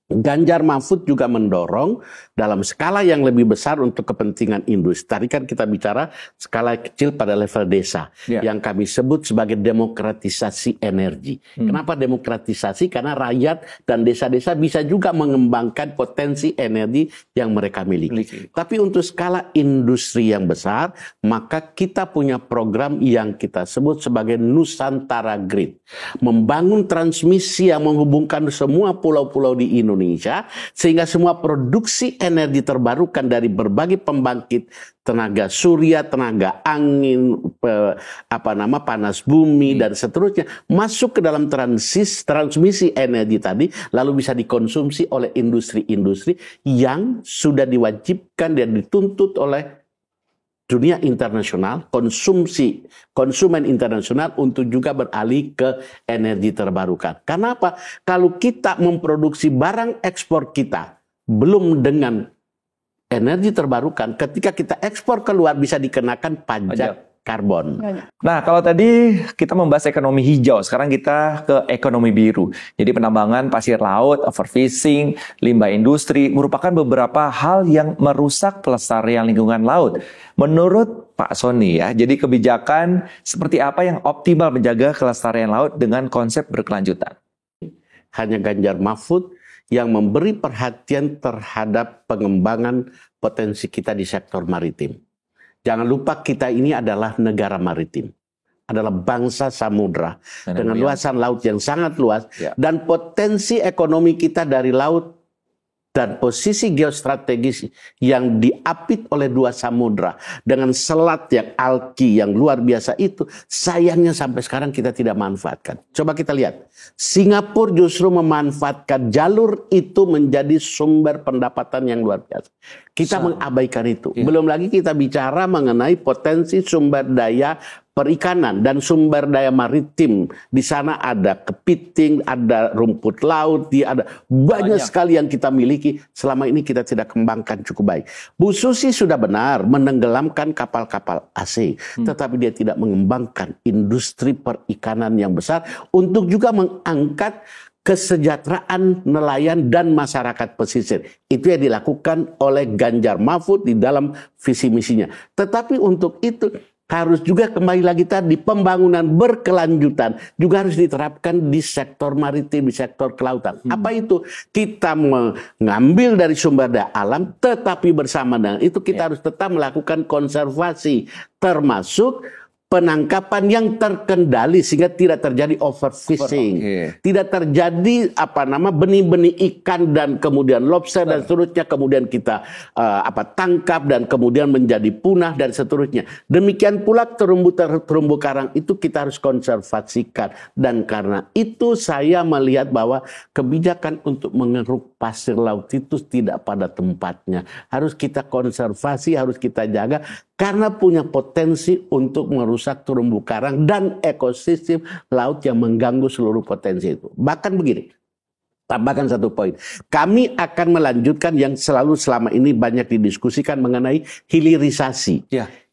Ganjar Mahfud juga mendorong dalam skala yang lebih besar untuk kepentingan industri. Tadi kan kita bicara skala kecil pada level desa, yang kami sebut sebagai demokratisasi energi. Kenapa demokratisasi? Karena rakyat dan desa-desa bisa juga mengembangkan potensi energi yang mereka miliki. Tapi untuk skala industri yang besar, maka kita punya program yang kita sebut sebagai Nusantara Grid. Membangun transmisi yang menghubungkan semua pulau-pulau di Indonesia, sehingga semua produksi energi terbarukan dari berbagai pembangkit tenaga surya, tenaga angin, panas bumi dan seterusnya masuk ke dalam transmisi energi tadi, lalu bisa dikonsumsi oleh industri-industri yang sudah diwajibkan dan dituntut oleh dunia internasional, konsumen internasional untuk juga beralih ke energi terbarukan. Karena apa? Kalau kita memproduksi barang ekspor kita belum dengan energi terbarukan, ketika kita ekspor keluar bisa dikenakan pajak karbon. Nah, kalau tadi kita membahas ekonomi hijau, sekarang kita ke ekonomi biru. Jadi penambangan pasir laut, overfishing, limbah industri merupakan beberapa hal yang merusak pelestarian lingkungan laut. Menurut Pak Sony ya, jadi kebijakan seperti apa yang optimal menjaga kelestarian laut dengan konsep berkelanjutan? Hanya Ganjar Mahfud yang memberi perhatian terhadap pengembangan potensi kita di sektor maritim. Jangan lupa kita ini adalah negara maritim, adalah bangsa samudra dengan luasan laut yang sangat luas, dan potensi ekonomi kita dari laut dan posisi geostrategis yang diapit oleh dua samudra dengan selat yang alki yang luar biasa itu, sayangnya sampai sekarang kita tidak manfaatkan. Coba kita lihat, Singapura justru memanfaatkan jalur itu menjadi sumber pendapatan yang luar biasa. Kita mengabaikan itu. Belum lagi kita bicara mengenai potensi sumber daya perikanan dan sumber daya maritim. Di sana ada kepiting, ada rumput laut, ada banyak sekali yang kita miliki. Selama ini kita tidak kembangkan cukup baik. Bu Susi sudah benar menenggelamkan kapal-kapal asing, tetapi dia tidak mengembangkan industri perikanan yang besar untuk juga mengangkat kesejahteraan nelayan dan masyarakat pesisir. Itu yang dilakukan oleh Ganjar Mahfud di dalam visi misinya. Tetapi untuk itu harus juga kembali lagi tadi, pembangunan berkelanjutan juga harus diterapkan di sektor maritim, di sektor kelautan. Apa itu? Kita mengambil dari sumber daya alam, tetapi bersama dengan itu kita harus tetap melakukan konservasi, termasuk penangkapan yang terkendali sehingga tidak terjadi overfishing, tidak terjadi benih-benih ikan dan kemudian lobster dan seterusnya kemudian kita tangkap dan kemudian menjadi punah dan seterusnya. Demikian pula terumbu karang itu kita harus konservasikan, dan karena itu saya melihat bahwa kebijakan untuk mengeruk pasir laut itu tidak pada tempatnya. Harus kita konservasi, harus kita jaga karena punya potensi untuk merusak terumbu karang dan ekosistem laut yang mengganggu seluruh potensi itu. Bahkan begini, tambahkan satu poin. Kami akan melanjutkan yang selalu selama ini banyak didiskusikan mengenai hilirisasi.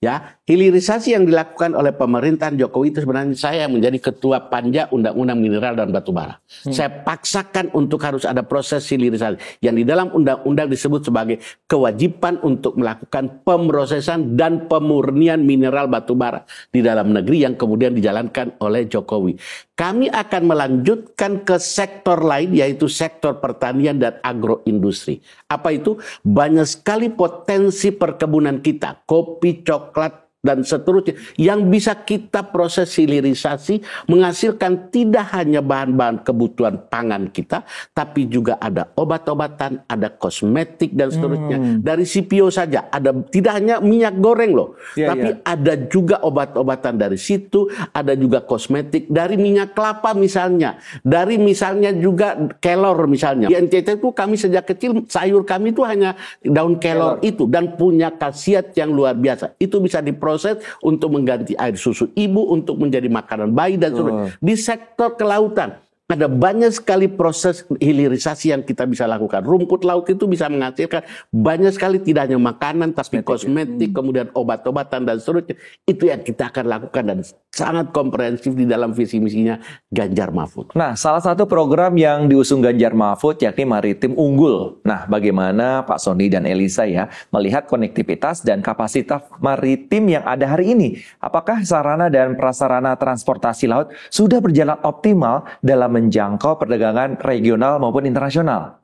Ya, hilirisasi yang dilakukan oleh pemerintahan Jokowi itu sebenarnya saya menjadi ketua Panja Undang-Undang Mineral dan Batubara. Saya paksakan untuk harus ada proses hilirisasi yang di dalam undang-undang disebut sebagai kewajiban untuk melakukan pemrosesan dan pemurnian mineral batubara di dalam negeri yang kemudian dijalankan oleh Jokowi. Kami akan melanjutkan ke sektor lain yaitu sektor pertanian dan agroindustri. Apa itu? Banyak sekali potensi perkebunan kita, kopi, coklat, dan seterusnya yang bisa kita proses hilirisasi menghasilkan tidak hanya bahan-bahan kebutuhan pangan kita, tapi juga ada obat-obatan, ada kosmetik dan seterusnya. Dari CPO saja ada, tidak hanya minyak goreng loh, tapi ada juga obat-obatan dari situ, ada juga kosmetik dari minyak kelapa misalnya, dari misalnya juga kelor misalnya. Di NTT itu kami sejak kecil sayur kami itu hanya daun kelor itu dan punya khasiat yang luar biasa. Itu bisa diproses untuk mengganti air susu ibu, untuk menjadi makanan bayi dan sebagainya. Di sektor kelautan ada banyak sekali proses hilirisasi yang kita bisa lakukan. Rumput laut itu bisa menghasilkan banyak sekali tidak hanya makanan tapi kosmetik, kemudian obat-obatan dan seterusnya. Itu yang kita akan lakukan dan sangat komprehensif di dalam visi misinya Ganjar Mahfud. Nah, salah satu program yang diusung Ganjar Mahfud yakni Maritim Unggul. Nah, bagaimana Pak Sony dan Elisa ya melihat konektivitas dan kapasitas maritim yang ada hari ini? Apakah sarana dan prasarana transportasi laut sudah berjalan optimal dalam menjangkau perdagangan regional maupun internasional?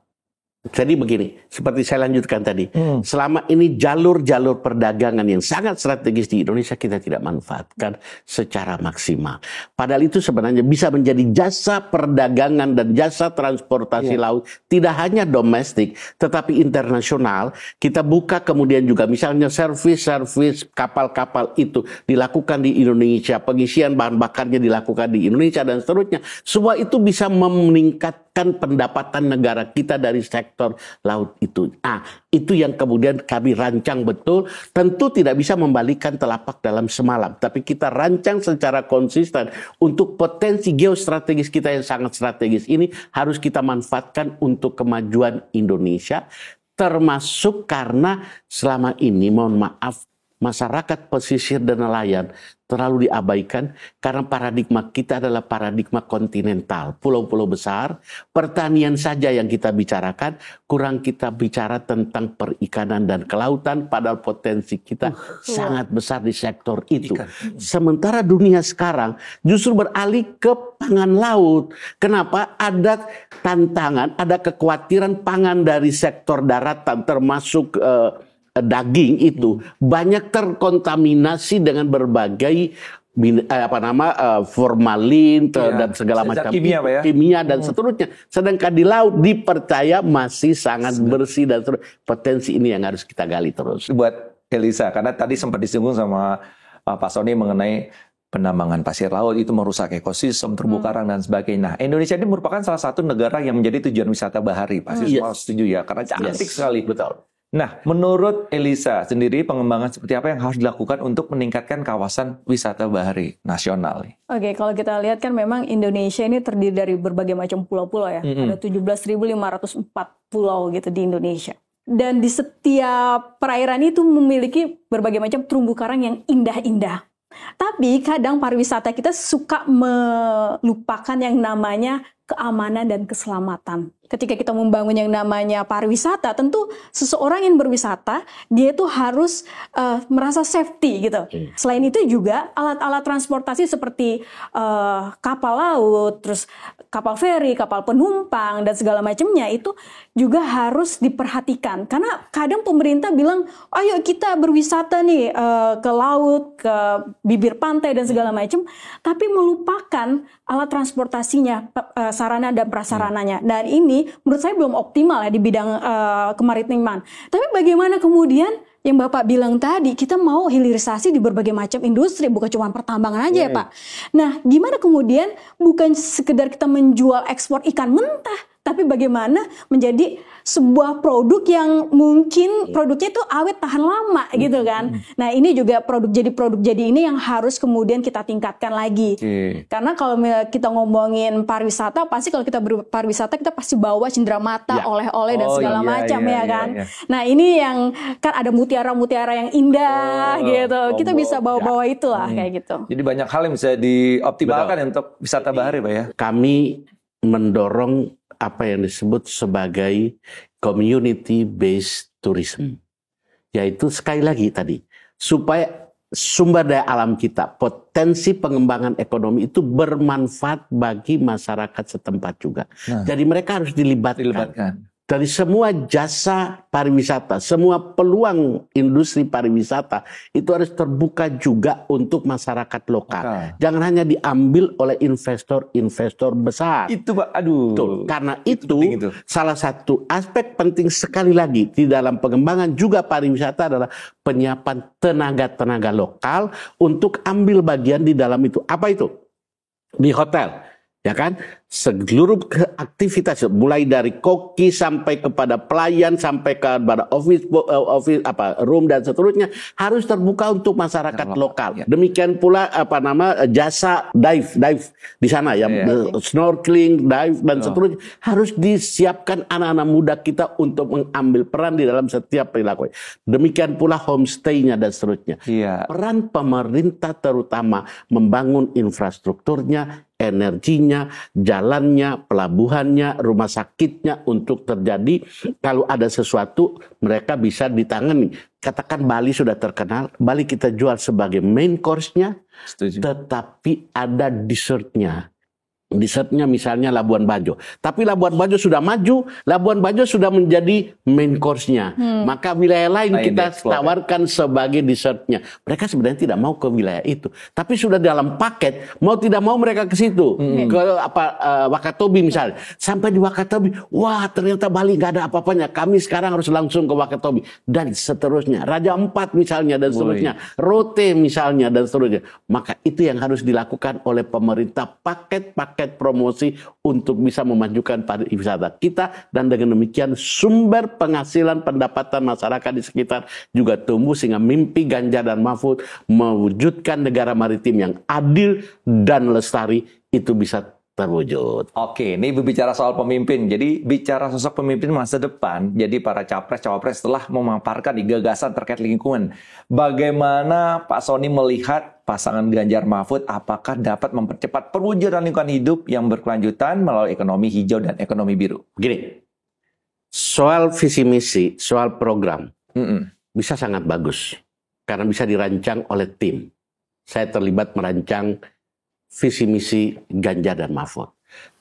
Jadi begini, seperti saya lanjutkan tadi, selama ini jalur-jalur perdagangan yang sangat strategis di Indonesia kita tidak manfaatkan secara maksimal. Padahal itu sebenarnya bisa menjadi jasa perdagangan dan jasa transportasi laut, tidak hanya domestik, tetapi internasional. Kita buka kemudian juga misalnya servis kapal-kapal itu dilakukan di Indonesia, pengisian bahan bakarnya dilakukan di Indonesia dan seterusnya. Semua itu bisa meningkatkan pendapatan negara kita dari sektor laut itu. Itu yang kemudian kami rancang betul. Tentu tidak bisa membalikan telapak dalam semalam, tapi kita rancang secara konsisten untuk potensi geostrategis kita yang sangat strategis ini harus kita manfaatkan untuk kemajuan Indonesia, termasuk karena selama ini, mohon maaf, masyarakat pesisir dan nelayan terlalu diabaikan karena paradigma kita adalah paradigma kontinental. Pulau-pulau besar, pertanian saja yang kita bicarakan, kurang kita bicara tentang perikanan dan kelautan, padahal potensi kita sangat besar di sektor itu. Sementara dunia sekarang justru beralih ke pangan laut. Kenapa? Ada tantangan, ada kekhawatiran pangan dari sektor daratan termasuk daging itu banyak terkontaminasi dengan berbagai formalin dan segala macam kimia dan seterusnya. Sedangkan di laut dipercaya masih sangat bersih dan potensi ini yang harus kita gali terus. Buat Elisa, karena tadi sempat disinggung sama Pak Sony mengenai penambangan pasir laut itu merusak ekosistem, terumbu karang dan sebagainya. Nah, Indonesia ini merupakan salah satu negara yang menjadi tujuan wisata bahari. Pasti semua setuju ya, karena cantik sekali. Betul. Nah, menurut Elisa sendiri pengembangan seperti apa yang harus dilakukan untuk meningkatkan kawasan wisata bahari nasional? Oke, kalau kita lihat kan memang Indonesia ini terdiri dari berbagai macam pulau-pulau ya. Ada 17.504 pulau gitu di Indonesia. Dan di setiap perairan itu memiliki berbagai macam terumbu karang yang indah-indah. Tapi kadang pariwisata kita suka melupakan yang namanya keamanan dan keselamatan. ketika kita membangun yang namanya pariwisata, tentu seseorang yang berwisata dia itu harus merasa safety gitu. Selain itu juga alat-alat transportasi seperti kapal laut, terus kapal feri, kapal penumpang dan segala macamnya itu juga harus diperhatikan. Karena kadang pemerintah bilang, ayo kita berwisata nih ke laut, ke bibir pantai dan segala macam, tapi melupakan alat transportasinya, sarana dan prasarananya. Dan ini menurut saya belum optimal ya di bidang kemaritiman. Tapi bagaimana kemudian yang Bapak bilang tadi, kita mau hilirisasi di berbagai macam industri, bukan cuma pertambangan aja ya Pak. Nah, gimana kemudian bukan sekedar kita menjual ekspor ikan mentah, tapi bagaimana menjadi sebuah produk yang mungkin produknya itu awet tahan lama gitu kan. Nah, ini juga produk jadi ini yang harus kemudian kita tingkatkan lagi. Karena kalau kita ngomongin pariwisata, pasti kalau kita berpariwisata kita pasti bawa cenderamata, oleh-oleh dan segala macam ya kan. Nah, ini yang kan ada mutiara-mutiara yang indah gitu. Kita bisa bawa-bawa itulah kayak gitu. Jadi banyak hal yang bisa dioptimalkan untuk wisata bahari, Pak ya. Kami mendorong apa yang disebut sebagai community based tourism, yaitu sekali lagi tadi supaya sumber daya alam kita, potensi pengembangan ekonomi itu bermanfaat bagi masyarakat setempat juga. Jadi mereka harus dilibatkan. Dari semua jasa pariwisata, semua peluang industri pariwisata itu harus terbuka juga untuk masyarakat lokal. Jangan hanya diambil oleh investor-investor besar. Itu Pak, aduh. Betul. Karena itu salah satu aspek penting sekali lagi di dalam pengembangan juga pariwisata adalah penyiapan tenaga-tenaga lokal untuk ambil bagian di dalam itu. Apa itu? Di hotel, ya kan? Seluruh aktivitas mulai dari koki sampai kepada pelayan sampai kepada office room dan seterusnya harus terbuka untuk masyarakat lokal. Demikian pula jasa dive di sana ya, snorkeling, dive dan seterusnya harus disiapkan anak-anak muda kita untuk mengambil peran di dalam setiap perilaku. Demikian pula homestay-nya dan seterusnya. Peran pemerintah terutama membangun infrastrukturnya, energinya, jalannya, pelabuhannya, rumah sakitnya untuk terjadi kalau ada sesuatu mereka bisa ditangani. Katakan Bali sudah terkenal, Bali kita jual sebagai main course-nya, tetapi ada dessertnya. Dessertnya misalnya Labuan Bajo. Tapi Labuan Bajo sudah maju, Labuan Bajo sudah menjadi main course-nya. Maka wilayah lain kita tawarkan sebagai dessertnya. Mereka sebenarnya tidak mau ke wilayah itu. Tapi sudah dalam paket, mau tidak mau mereka ke situ. Ke Wakatobi misalnya. Sampai di Wakatobi, wah ternyata Bali nggak ada apa-apanya. Kami sekarang harus langsung ke Wakatobi. Dan seterusnya. Raja Ampat misalnya dan seterusnya. Rote misalnya dan seterusnya. Maka itu yang harus dilakukan oleh pemerintah, paket-paket promosi untuk bisa memajukan pariwisata kita, dan dengan demikian sumber penghasilan pendapatan masyarakat di sekitar juga tumbuh sehingga mimpi Ganjar dan Mahfud mewujudkan negara maritim yang adil dan lestari itu bisa terwujud. Oke, ini berbicara soal pemimpin. Jadi bicara sosok pemimpin masa depan. Jadi para capres-cawapres telah memaparkan di gagasan terkait lingkungan. Bagaimana Pak Sony melihat pasangan Ganjar Mahfud apakah dapat mempercepat perwujudan lingkungan hidup yang berkelanjutan melalui ekonomi hijau dan ekonomi biru? Begini, soal visi misi, soal program bisa sangat bagus karena bisa dirancang oleh tim. Saya terlibat merancang visi misi Ganjar dan Mahfud.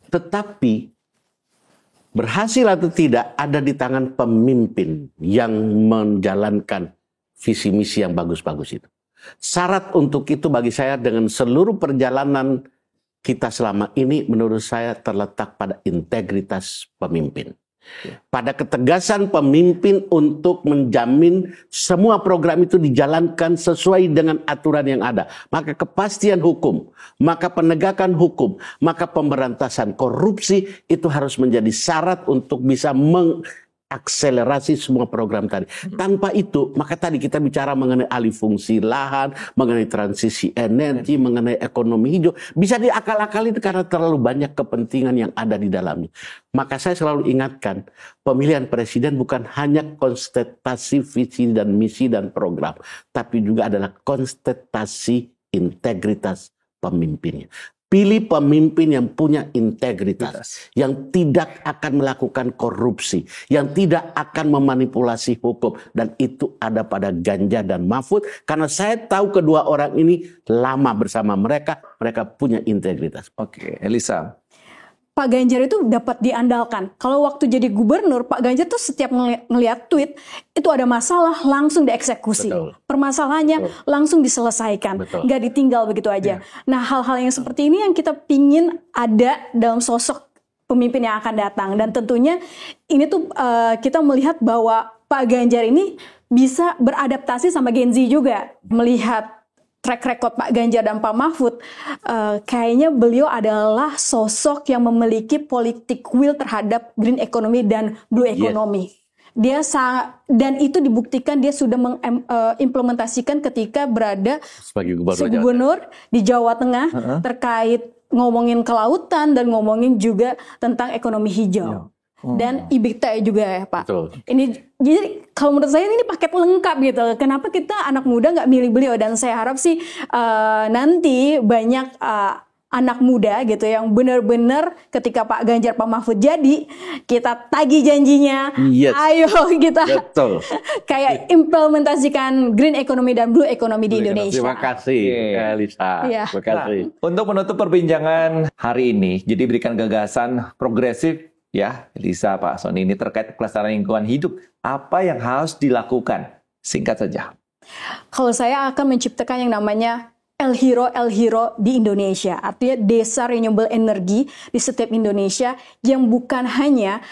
Tetapi berhasil atau tidak ada di tangan pemimpin yang menjalankan visi misi yang bagus-bagus itu. Syarat untuk itu bagi saya dengan seluruh perjalanan kita selama ini menurut saya terletak pada integritas pemimpin. Pada ketegasan pemimpin untuk menjamin semua program itu dijalankan sesuai dengan aturan yang ada. Maka kepastian hukum, maka penegakan hukum, maka pemberantasan korupsi itu harus menjadi syarat untuk bisa akselerasi semua program tadi. Tanpa itu, maka tadi kita bicara mengenai alih fungsi lahan, mengenai transisi energi, mengenai ekonomi hijau, bisa diakal-akali karena terlalu banyak kepentingan yang ada di dalamnya. Maka saya selalu ingatkan, pemilihan presiden bukan hanya konstetasi visi dan misi dan program, tapi juga adalah konstetasi integritas pemimpinnya. Pilih pemimpin yang punya integritas, yang tidak akan melakukan korupsi, yang tidak akan memanipulasi hukum. Dan itu ada pada Ganjar dan Mahfud. Karena saya tahu kedua orang ini lama bersama mereka punya integritas. Oke, Elisa. Pak Ganjar itu dapat diandalkan. Kalau waktu jadi gubernur, Pak Ganjar tuh setiap ngelihat tweet, itu ada masalah langsung dieksekusi. Betul. Permasalahannya langsung diselesaikan. Nggak ditinggal begitu aja. Nah, hal-hal yang seperti ini yang kita pingin ada dalam sosok pemimpin yang akan datang. Dan tentunya ini tuh kita melihat bahwa Pak Ganjar ini bisa beradaptasi sama Gen Z juga. Melihat track record Pak Ganjar dan Pak Mahfud, kayaknya beliau adalah sosok yang memiliki politik will terhadap green economy dan blue economy. Yes. Dan itu dibuktikan dia sudah mengimplementasikan ketika berada sebagai gubernur di Jawa Tengah terkait ngomongin kelautan dan ngomongin juga tentang ekonomi hijau. Dan IBTE juga ya Pak. Betul. Ini jadi kalau menurut saya ini paket lengkap gitu. Kenapa kita anak muda nggak milih beliau? Dan saya harap sih nanti banyak anak muda gitu yang benar-benar ketika Pak Ganjar Pak Mahfud jadi kita tagih janjinya. Yes. Ayo kita Betul. kayak implementasikan green economy dan blue economy di Indonesia. Terima kasih Elisa. Terima kasih. Untuk menutup perbincangan hari ini, jadi berikan gagasan progresif ya, Elisa, Pak Sony, ini terkait kelestarian lingkungan hidup. Apa yang harus dilakukan? Singkat saja. Kalau saya akan menciptakan yang namanya El Hero di Indonesia. Artinya desa renewable energy di setiap Indonesia yang bukan hanya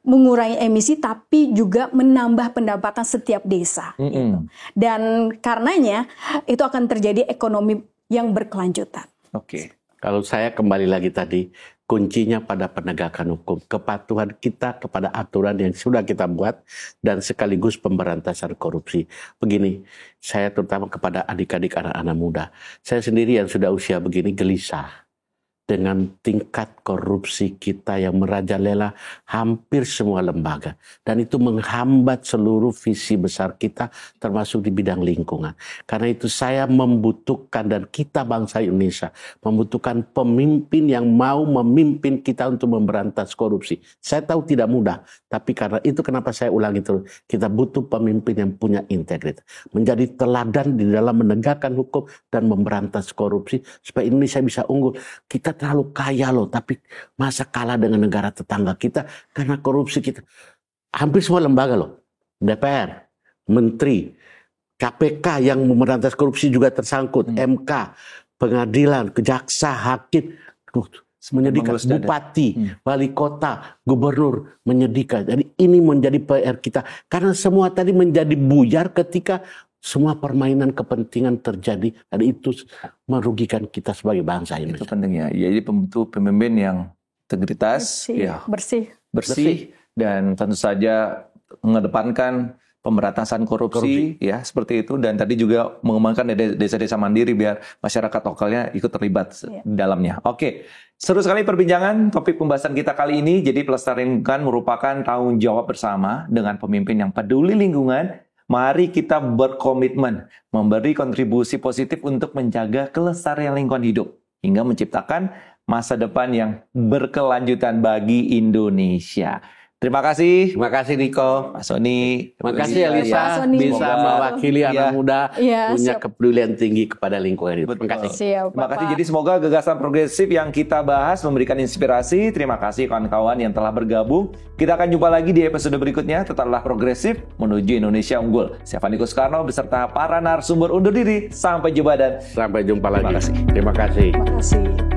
mengurangi emisi, tapi juga menambah pendapatan setiap desa. Gitu. Dan karenanya itu akan terjadi ekonomi yang berkelanjutan. Oke. Kalau saya kembali lagi tadi, kuncinya pada penegakan hukum, kepatuhan kita kepada aturan yang sudah kita buat, dan sekaligus pemberantasan korupsi. Begini, saya terutama kepada adik-adik anak-anak muda, saya sendiri yang sudah usia begini gelisah dengan tingkat korupsi kita yang merajalela hampir semua lembaga. Dan itu menghambat seluruh visi besar kita, termasuk di bidang lingkungan. Karena itu saya membutuhkan, dan kita bangsa Indonesia membutuhkan pemimpin yang mau memimpin kita untuk memberantas korupsi. Saya tahu tidak mudah, tapi karena itu kenapa saya ulangi terus, kita butuh pemimpin yang punya integritas, menjadi teladan di dalam menegakkan hukum dan memberantas korupsi, supaya Indonesia bisa unggul. Kita terlalu kaya loh, tapi masa kalah dengan negara tetangga kita karena korupsi kita. Hampir semua lembaga loh, DPR, Menteri, KPK yang memberantas korupsi juga tersangkut, MK, pengadilan, kejaksa, hakim, menyedihkan, bupati, wali kota, gubernur, menyedihkan. Jadi ini menjadi PR kita, karena semua tadi menjadi buyar ketika semua permainan kepentingan terjadi, dan itu merugikan kita sebagai bangsa Indonesia. Itu pentingnya. Jadi pemimpin yang integritas, bersih, dan tentu saja mengedepankan pemberantasan korupsi, ya seperti itu. Dan tadi juga mengembangkan desa-desa mandiri biar masyarakat lokalnya ikut terlibat di dalamnya. Oke, seru sekali perbincangan topik pembahasan kita kali ini. Jadi pelestarian lingkungan merupakan tanggung jawab bersama dengan pemimpin yang peduli lingkungan. Mari kita berkomitmen memberi kontribusi positif untuk menjaga kelestarian lingkungan hidup hingga menciptakan masa depan yang berkelanjutan bagi Indonesia. Terima kasih. Terima kasih Niko. Pak Sony. Terima kasih Elisa. Bisa mewakili anak muda punya kepedulian tinggi kepada lingkungan hidup. Terima kasih. Terima kasih. Jadi semoga gagasan progresif yang kita bahas memberikan inspirasi. Terima kasih kawan-kawan yang telah bergabung. Kita akan jumpa lagi di episode berikutnya. Tetaplah progresif menuju Indonesia unggul. Saya Faniko Soekarno beserta para narasumber undur diri. Sampai jumpa dan sampai jumpa lagi. Terima kasih. Terima kasih. Terima kasih.